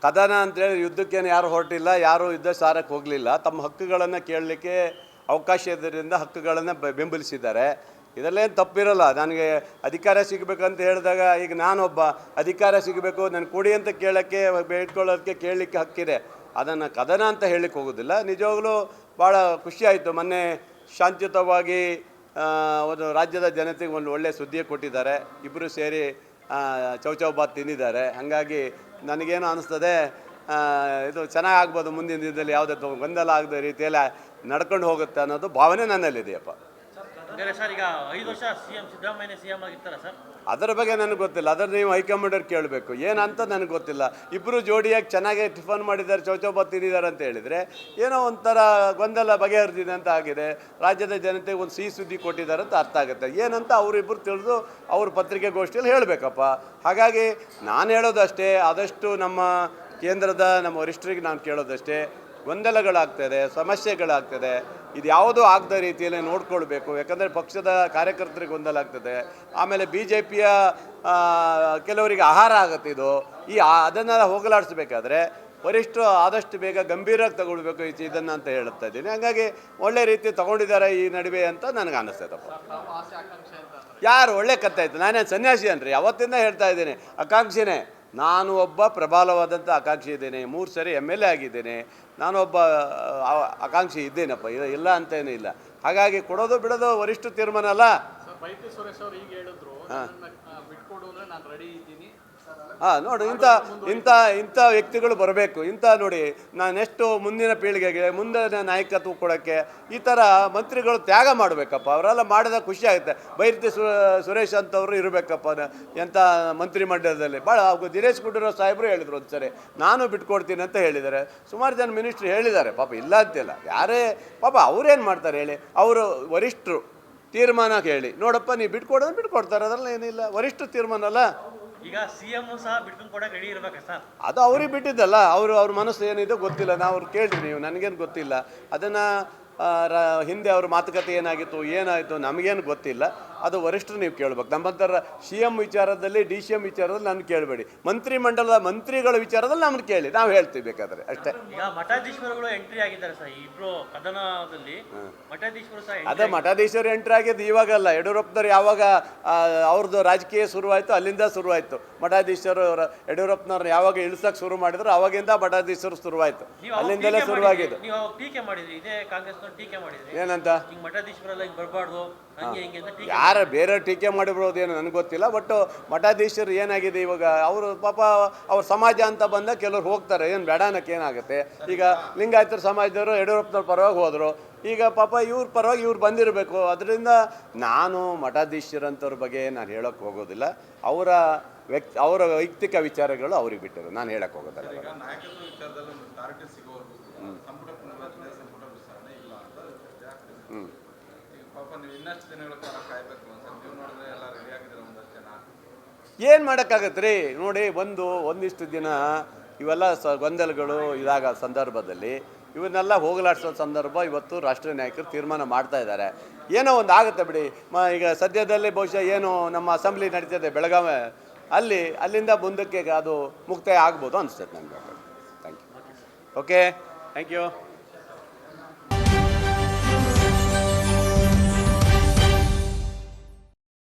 ಕದನ ಅಂತೇಳಿ ಯುದ್ಧಕ್ಕೇನು ಯಾರು ಹೊರಟಿಲ್ಲ, ಯಾರು ಯುದ್ಧ ಸಾರಕ್ಕೆ ಹೋಗಲಿಲ್ಲ. ತಮ್ಮ ಹಕ್ಕುಗಳನ್ನು ಕೇಳಲಿಕ್ಕೆ ಅವಕಾಶ ಇದ್ದರಿಂದ ಹಕ್ಕುಗಳನ್ನು ಬೆಂಬಲಿಸಿದ್ದಾರೆ. ಇದರಲ್ಲೇನು ತಪ್ಪಿರಲ್ಲ. ನನಗೆ ಅಧಿಕಾರ ಸಿಗಬೇಕಂತ ಹೇಳಿದಾಗ ಈಗ ನಾನೊಬ್ಬ ಅಧಿಕಾರ ಸಿಗಬೇಕು ನನಗೆ ಕೊಡಿ ಅಂತ ಕೇಳೋಕ್ಕೆ, ಬೇಡ್ಕೊಳ್ಳೋದಕ್ಕೆ, ಕೇಳಲಿಕ್ಕೆ ಹಕ್ಕಿದೆ. ಅದನ್ನು ಕದನ ಅಂತ ಹೇಳಲಿಕ್ಕೆ ಹೋಗೋದಿಲ್ಲ. ನಿಜವಾಗ್ಲೂ ಭಾಳ ಖುಷಿಯಾಯಿತು. ಮೊನ್ನೆ ಶಾಂತಿಯುತವಾಗಿ ಒಂದು ರಾಜ್ಯದ ಜನತೆಗೆ ಒಂದು ಒಳ್ಳೆಯ ಸುದ್ದಿ ಕೊಟ್ಟಿದ್ದಾರೆ. ಇಬ್ಬರು ಸೇರಿ ಚೌಚೌಬಾತ್ ತಿಂದಿದ್ದಾರೆ. ಹಾಗಾಗಿ ನನಗೇನು ಅನ್ನಿಸ್ತದೆ, ಇದು ಚೆನ್ನಾಗಿ ಆಗ್ಬೋದು. ಮುಂದಿನ ದಿನದಲ್ಲಿ ಯಾವುದೇ ಗೊಂದಲ ಆಗದ ರೀತಿಯಲ್ಲಿ ನಡ್ಕೊಂಡು ಹೋಗುತ್ತೆ ಅನ್ನೋದು ಭಾವನೆ ನನ್ನಲ್ಲಿದೆಯಪ್ಪ. ಸರ್, ಈಗ 5 ವರ್ಷ ಸಿದ್ದರಾಮಯ್ಯ ಸಿಎಂ ಆಗಿರ್ತಾರ ಸರ್? ಅದರ ಬಗ್ಗೆ ನನಗೆ ಗೊತ್ತಿಲ್ಲ. ಅದನ್ನು ನೀವು ಹೈಕಮಾಂಡರ್ ಕೇಳಬೇಕು. ಏನಂತ ನನಗೆ ಗೊತ್ತಿಲ್ಲ. ಇಬ್ಬರು ಜೋಡಿಯಾಗಿ ಚೆನ್ನಾಗಿ ಟಿಫನ್ ಮಾಡಿದ್ದಾರೆ, ಚೌಚೌಬಾತ್ ತಿಂದಿದ್ದಾರೆ ಅಂತ ಹೇಳಿದರೆ ಏನೋ ಒಂಥರ ಗೊಂದಲ ಬಗೆಹರಿದಿದೆ ಅಂತ ಆಗಿದೆ. ರಾಜ್ಯದ ಜನತೆಗೆ ಒಂದು ಸಿಹಿ ಸುದ್ದಿ ಕೊಟ್ಟಿದ್ದಾರೆ ಅಂತ ಅರ್ಥ ಆಗುತ್ತೆ. ಏನಂತ ಅವರಿಬ್ಬರು ತಿಳಿದು ಅವ್ರ ಪತ್ರಿಕೆಗೋಷ್ಠಿಯಲ್ಲಿ ಹೇಳಬೇಕಪ್ಪ. ಹಾಗಾಗಿ ನಾನು ಹೇಳೋದಷ್ಟೇ, ಆದಷ್ಟು ನಮ್ಮ ಕೇಂದ್ರದ ನಮ್ಮ ವರಿಷ್ಠರಿಗೆ ನಾನು ಕೇಳೋದಷ್ಟೇ, ಗೊಂದಲಗಳಾಗ್ತದೆ, ಸಮಸ್ಯೆಗಳಾಗ್ತದೆ, ಇದು ಯಾವುದೂ ಆಗದ ರೀತಿಯಲ್ಲಿ ನೋಡ್ಕೊಳ್ಬೇಕು. ಯಾಕಂದರೆ ಪಕ್ಷದ ಕಾರ್ಯಕರ್ತರಿಗೆ ಗೊಂದಲ ಆಗ್ತದೆ. ಆಮೇಲೆ BJPಯ ಕೆಲವರಿಗೆ ಆಹಾರ ಆಗುತ್ತೆ ಇದು. ಅದನ್ನೆಲ್ಲ ಹೋಗಲಾಡಿಸ್ಬೇಕಾದ್ರೆ ವರಿಷ್ಠರು ಆದಷ್ಟು ಬೇಗ ಗಂಭೀರವಾಗಿ ತಗೊಳ್ಬೇಕು ಇದನ್ನು ಅಂತ ಹೇಳುತ್ತಾ ಇದ್ದೀನಿ. ಹಾಗಾಗಿ ಒಳ್ಳೆ ರೀತಿ ತೊಗೊಂಡಿದ್ದಾರೆ ಈ ನಡುವೆ ಅಂತ ನನಗೆ ಅನ್ನಿಸ್ತೈತಪ್ಪ. ಯಾರು ಒಳ್ಳೆ ಕತ್ತಾಯಿತು. ನಾನೇನು ಸನ್ಯಾಸಿ ಅನ್ರಿ, ಅವತ್ತಿಂದ ಹೇಳ್ತಾ ಇದ್ದೀನಿ, ಆಕಾಂಕ್ಷಿನೇ. ನಾನು ಒಬ್ಬ ಪ್ರಬಲವಾದಂಥ ಆಕಾಂಕ್ಷಿ ಇದ್ದೇನೆ. 3 ಸರಿ MLA ಆಗಿದ್ದೇನೆ. ನಾನೊಬ್ಬ ಆಕಾಂಕ್ಷಿ ಇದ್ದೇನಪ್ಪ, ಇಲ್ಲ ಅಂತೇನೂ ಇಲ್ಲ. ಹಾಗಾಗಿ ಕೊಡೋದು ಬಿಡೋದು ವರಿಷ್ಠ ತೀರ್ಮಾನ ಅಲ್ಲ. ಸುರೇಶ್ ಅವರು ಈಗ ಹೇಳಿದ್ರು, ಬಿಟ್ಕೊಡು ಅಂದರೆ ನಾನು ರೆಡಿ ಇದ್ದೀನಿ. ನೋಡಿ, ಇಂಥ ವ್ಯಕ್ತಿಗಳು ಬರಬೇಕು. ನೋಡಿ, ನಾನೆಷ್ಟು ಮುಂದಿನ ಪೀಳಿಗೆಗೆ ಮುಂದಿನ ನಾಯಕತ್ವ ಕೊಡೋಕ್ಕೆ ಈ ಥರ ಮಂತ್ರಿಗಳು ತ್ಯಾಗ ಮಾಡಬೇಕಪ್ಪ. ಅವರೆಲ್ಲ ಮಾಡಿದ ಖುಷಿ ಆಗುತ್ತೆ. ಬೈರತಿ ಸುರೇಶ್ ಅಂತವರು ಇರಬೇಕಪ್ಪ ಎಂಥ ಮಂತ್ರಿಮಂಡಲದಲ್ಲಿ. ಭಾಳ ದಿನೇಶ್ ಗುಂಡೂರಾವ್ ಸಾಹೇಬರು ಹೇಳಿದರು ಒಂದು ಸರಿ, ನಾನು ಬಿಟ್ಕೊಡ್ತೀನಿ ಅಂತ ಹೇಳಿದ್ದಾರೆ. ಸುಮಾರು ಜನ ಮಿನಿಸ್ಟ್ರು ಹೇಳಿದ್ದಾರೆ ಪಾಪ, ಇಲ್ಲ ಅಂತಿಲ್ಲ. ಯಾರೇ ಪಾಪ ಅವ್ರೇನು ಮಾಡ್ತಾರೆ ಹೇಳಿ, ಅವರು ವರಿಷ್ಠರು ತೀರ್ಮಾನ ಹೇಳಿ ನೋಡಪ್ಪ ನೀವು ಬಿಟ್ಕೊಡೋದು ಬಿಟ್ಕೊಡ್ತಾರೆ. ಅದರಲ್ಲಿ ಏನಿಲ್ಲ, ವರಿಷ್ಠ ತೀರ್ಮಾನ ಅಲ್ಲ. ಈಗ ಸಿಎಂ ಸಹ ಬಿಟ್ಕೊಂಡು ಕೊಡಕ್ಕೆ ರೆಡಿ ಇರಬೇಕಾ ಸರ್? ಅದು ಅವ್ರಿಗೆ ಬಿಟ್ಟಿದ್ದಲ್ಲ. ಅವ್ರ ಮನಸ್ಸು ಏನಿದೆ ಗೊತ್ತಿಲ್ಲ. ನಾವು ಅವ್ರು ಕೇಳ್ರಿ, ನೀವು ನನಗೇನು ಗೊತ್ತಿಲ್ಲ. ಅದನ್ನು ಹಿಂದೆ ಅವ್ರ ಮಾತುಕತೆ ಏನಾಯಿತು ನಮಗೇನು ಗೊತ್ತಿಲ್ಲ. ಅದು ವರಿಷ್ಠರು ನೀವು ಕೇಳ್ಬೇಕು. ನಮ್ಮಂತರ CM ವಿಚಾರದಲ್ಲಿ, DCM ವಿಚಾರದಲ್ಲಿ ನಾನು ಕೇಳಬೇಡಿ. ಮಂತ್ರಿಮಂಡಲದ ಮಂತ್ರಿಗಳ ವಿಚಾರದಲ್ಲಿ ನಮ್ಮನ್ನು ಕೇಳಿ, ನಾವು ಹೇಳ್ತೀವಿ ಬೇಕಾದ್ರೆ ಅಷ್ಟೇ. ಈಗ ಮಠಾಧೀಶ್ವರಗಳು ಎಂಟ್ರಿ ಆಗಿದ್ದಾರೆ ಸರ್ ಇಬ್ರು ಕದನದಲ್ಲಿ. ಮಠಾಧೀಶ್ವರು ಸಹ ಅದೇ ಮಠಾಧೀಶರು ಎಂಟ್ರಿ ಆಗಿದ್ದು ಇವಾಗಲ್ಲ. ಯಡಿಯೂರಪ್ಪನವ್ರು ಯಾವಾಗ ಅವ್ರದ್ದು ರಾಜಕೀಯ ಶುರುವಾಯಿತು ಅಲ್ಲಿಂದ ಶುರುವಾಯಿತು. ಮಠಾಧೀಶರು ಯಡಿಯೂರಪ್ಪನವ್ರನ್ನ ಯಾವಾಗ ಇಳಿಸಕ್ಕೆ ಶುರು ಮಾಡಿದ್ರು ಅವಾಗಿಂದ ಮಠಾಧೀಶರು ಶುರುವಾಯಿತು. ಅಲ್ಲಿಂದಲೇ ಶುರುವಾಗಿದ್ದು. ನೀವು ಟೀಕೆ ಮಾಡಿದ್ರಿ, ಇದೇ ಕಾಂಗ್ರೆಸ್ನವ್ರು ಟೀಕೆ ಮಾಡಿದ್ರಿ ಏನಂತ, ಹಿಂಗೆ ಮಠಾಧೀಶವರೆಲ್ಲ ಹಿಂಗೆ ಬರಬಾರ್ದು ಹಂಗೆ ಹಿಂಗೆ ಅಂತ ಟೀಕೆ. ಯಾರು ಬೇರೆ ಟೀಕೆ ಮಾಡಿಬಿಡೋದೇನು ನನಗೆ ಗೊತ್ತಿಲ್ಲ. ಬಟ್ ಮಠಾಧೀಶರು ಏನಾಗಿದೆ ಇವಾಗ, ಅವರು ಪಾಪ ಅವ್ರ ಸಮಾಜ ಅಂತ ಬಂದಾಗ ಕೆಲವ್ರು ಹೋಗ್ತಾರೆ. ಏನು ಬೇಡ ಅನ್ನೋಕ್ಕೆ ಏನಾಗುತ್ತೆ. ಈಗ ಲಿಂಗಾಯತರ ಸಮಾಜದವರು ಯಡಿಯೂರಪ್ಪನವ್ರ ಪರವಾಗಿ ಹೋದರು. ಈಗ ಪಾಪ ಇವ್ರ ಪರವಾಗಿ ಇವ್ರು ಬಂದಿರಬೇಕು. ಅದರಿಂದ ನಾನು ಮಠಾಧೀಶರಂಥವ್ರ ಬಗ್ಗೆ ನಾನು ಹೇಳೋಕ್ಕೆ ಹೋಗೋದಿಲ್ಲ. ಅವರ ವೈಯಕ್ತಿಕ ವಿಚಾರಗಳು ಅವ್ರಿಗೆ ಬಿಟ್ಟರು, ನಾನು ಹೇಳಕ್ಕೆ ಹೋಗೋದಿಲ್ಲ. ಏನು ಮಾಡೋಕ್ಕಾಗತ್ತೆ ರೀ. ನೋಡಿ, ಒಂದಿಷ್ಟು ದಿನ ಇವೆಲ್ಲ ಗೊಂದಲಗಳು ಇದಾಗ ಸಂದರ್ಭದಲ್ಲಿ ಇವನ್ನೆಲ್ಲ ಹೋಗಲಾಡಿಸೋ ಸಂದರ್ಭ ಇವತ್ತು ರಾಷ್ಟ್ರೀಯ ನಾಯಕರು ತೀರ್ಮಾನ ಮಾಡ್ತಾ ಇದ್ದಾರೆ. ಏನೋ ಒಂದು ಆಗುತ್ತೆ ಬಿಡಿ. ಈಗ ಸದ್ಯದಲ್ಲೇ ಬಹುಶಃ ಏನು ನಮ್ಮ ಅಸೆಂಬ್ಲಿ ನಡೀತದೆ ಬೆಳಗಾವಿ, ಅಲ್ಲಿಂದ ಮುಂದಕ್ಕೆ ಅದು ಮುಕ್ತಾಯ ಆಗ್ಬೋದು ಅನಿಸ್ತದೆ ನನಗೆ. Thank you. Okay, thank you.